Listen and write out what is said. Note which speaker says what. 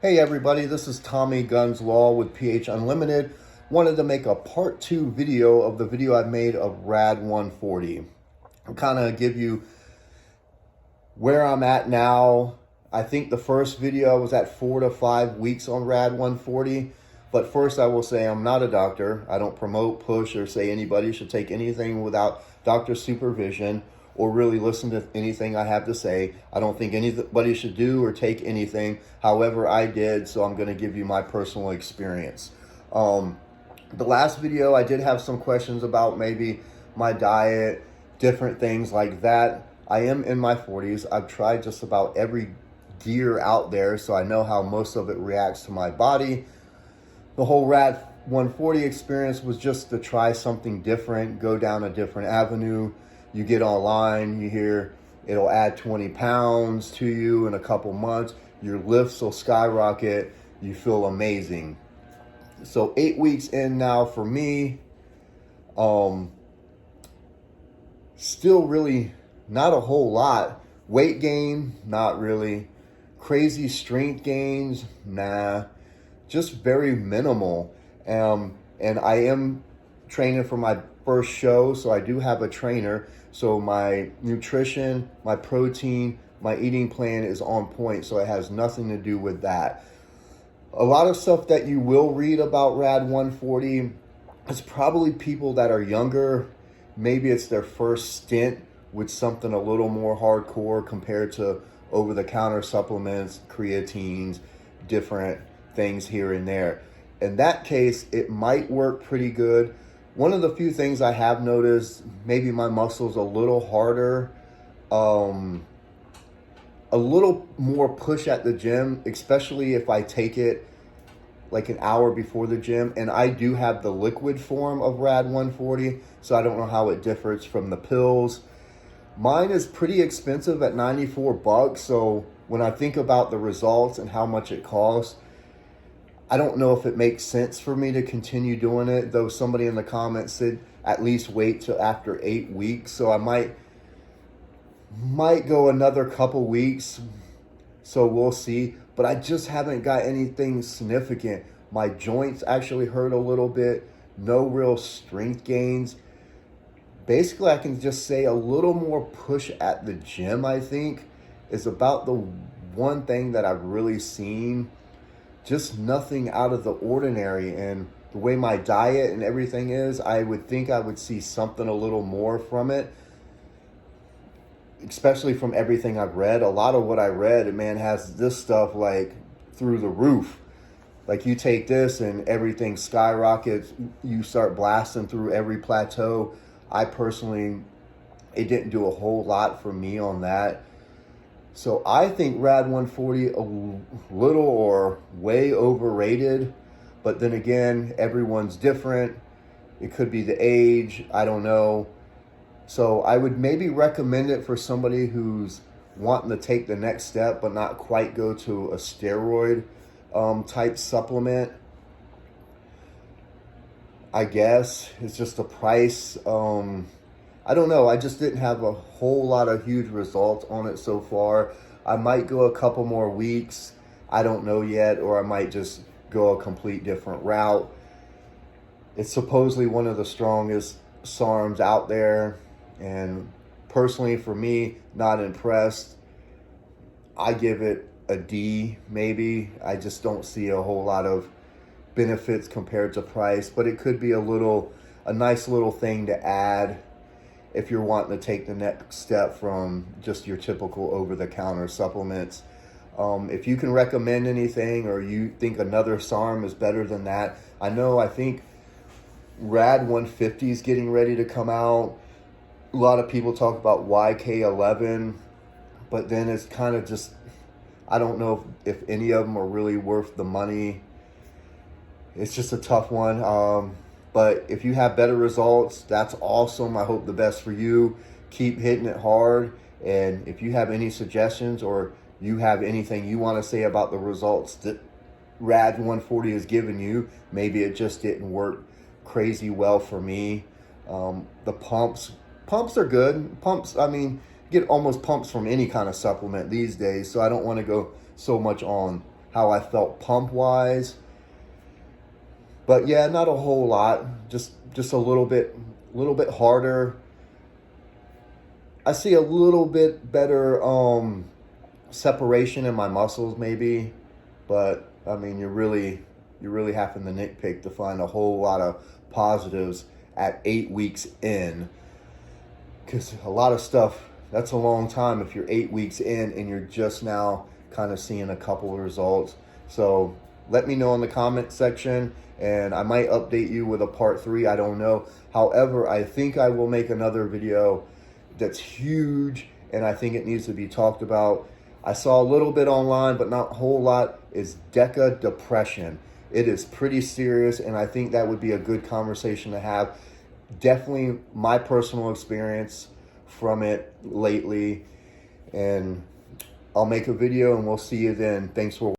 Speaker 1: Hey everybody, this is Tommy Guns Law with PH Unlimited. Wanted to make a part 2 video of the video I made of RAD-140. I'll kind of give you where I'm at now. I think the first video I was at 4 to 5 weeks on RAD-140. But first I will say I'm not a doctor. I don't promote, push, or say anybody should take anything without doctor supervision or really listen to anything I have to say. I don't think anybody should do or take anything. However, I did, so I'm going to give you my personal experience. The last video, I did have some questions about maybe my diet, different things like that. I am in my 40s. I've tried just about every gear out there, so I know how most of it reacts to my body. The whole RAD-140 experience was just to try something different, go down a different avenue. You get online, you hear it'll add 20 pounds to you in a couple months. Your lifts will skyrocket. You feel amazing. So 8 weeks in now for me, still really not a whole lot. Weight gain, not really. Crazy strength gains, nah. Just very minimal. And I am training for my first show, so I do have a trainer. So my nutrition, my protein, my eating plan is on point, so it has nothing to do with that. A lot of stuff that you will read about RAD-140 is probably people that are younger. Maybe it's their first stint with something a little more hardcore compared to over-the-counter supplements, creatines, different things here and there. In that case, it might work pretty good. One of the few things I have noticed, maybe my muscles a little harder, a little more push at the gym, especially if I take it like an hour before the gym. And I do have the liquid form of RAD-140, so I don't know how it differs from the pills. Mine is pretty expensive at 94 bucks, so when I think about the results and how much it costs, I don't know if it makes sense for me to continue doing it, though somebody in the comments said at least wait till after 8 weeks. So I might go another couple weeks, so we'll see. But I just haven't got anything significant. My joints actually hurt a little bit, no real strength gains. Basically, I can just say a little more push at the gym, I think, is about the one thing that I've really seen. Just nothing out of the ordinary. And the way my diet and everything is, I would think I would see something a little more from it, especially from everything I've read. A lot of what I read, man, has this stuff like through the roof. Like you take this and everything skyrockets. You start blasting through every plateau. I personally, it didn't do a whole lot for me on that. So I think RAD-140 a little or way overrated, but then again, everyone's different. It could be the age, I don't know. So I would maybe recommend it for somebody who's wanting to take the next step, but not quite go to a steroid type supplement. I guess it's just the price. I don't know. I just didn't have a whole lot of huge results on it so far. I might go a couple more weeks. I don't know yet. Or I might just go a complete different route. It's supposedly one of the strongest Sarms out there. And personally, for me, not impressed. I give it a D, maybe. I just don't see a whole lot of benefits compared to price. But it could be a nice little thing to add if you're wanting to take the next step from just your typical over-the-counter supplements. If you can recommend anything or you think another SARM is better than that, I think RAD-150 is getting ready to come out. A lot of people talk about YK11, but then it's kind of just, I don't know if any of them are really worth the money. It's just a tough one. But if you have better results, that's awesome. I hope the best for you. Keep hitting it hard. And if you have any suggestions or you have anything you want to say about the results that RAD-140 has given you, maybe it just didn't work crazy well for me. The pumps are good. Pumps, I mean, get almost pumps from any kind of supplement these days. So I don't want to go so much on how I felt pump wise. But yeah, not a whole lot. Just a little bit harder. I see a little bit better separation in my muscles maybe, but I mean you're really having to nitpick to find a whole lot of positives at 8 weeks in, because a lot of stuff, that's a long time if you're 8 weeks in and you're just now kind of seeing a couple of results. So let me know in the comment section, and I might update you with a part 3. I don't know. However, I think I will make another video that's huge, and I think it needs to be talked about. I saw a little bit online, but not a whole lot, is DECA depression. It is pretty serious, and I think that would be a good conversation to have. Definitely my personal experience from it lately, and I'll make a video and we'll see you then. Thanks for